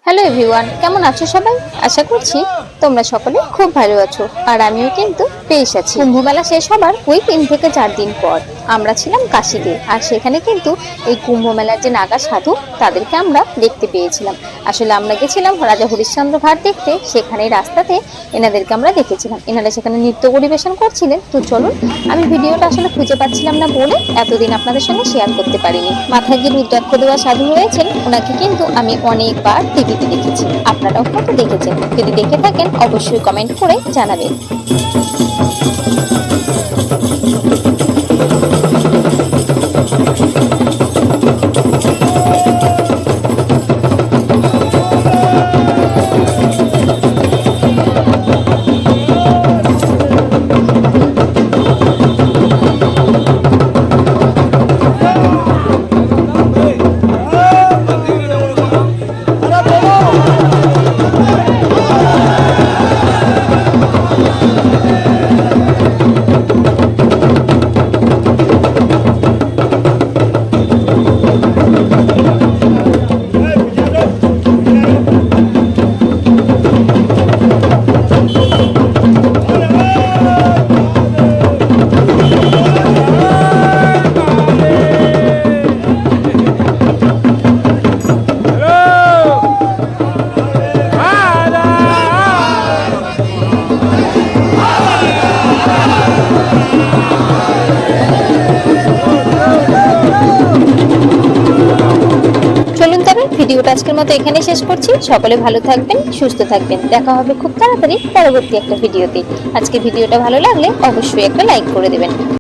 Hello everyone, কেমন আছো সবাই? আশা করছি তোমরা সকলে খুব ভালো আছো, আর আমিও কিন্তু বেশ আছি। কুম্ভ মেলা শেষ হবার ওই 3 থেকে 4 দিন পর আমরা ছিলাম কাশীতে, আর সেখানে কিন্তু এই কুম্ভ মেলার যে নাগা সাধু তাদেরকে আমরা দেখতে পেয়েছিলাম। আসলে আমরা গেছিলাম রাজা হরিশ্চন্দ্র ঘাট দেখতে, সেখানে রাস্তাতে এনাদেরকে আমরা দেখেছিলাম। এনারা সেখানে নৃত্য পরিবেশন করছিলেন। তো চলুন, আমি ভিডিওটা আসলে খুঁজে পাচ্ছিলাম না বলে এতদিন আপনাদের সঙ্গে শেয়ার করতে পারিনি। মাথায় যে রুদ্রাক্ষ দেওয়া সাধু রয়েছেন, ওনাকে কিন্তু আমি অনেকবার টিভিতে দেখেছি, আপনারাও হয়তো দেখেছেন। যদি দেখে থাকেন অবশ্যই কমেন্ট করে জানাবেন। ভিডিওটা আজকের মতো এখানে শেষ করছি। সকলে ভালো থাকবেন, সুস্থ থাকবেন। দেখা হবে খুব তাড়াতাড়ি পরবর্তী একটা ভিডিওতে। আজকে ভিডিওটা ভালো লাগলে অবশ্যই একটা লাইক করে দেবেন।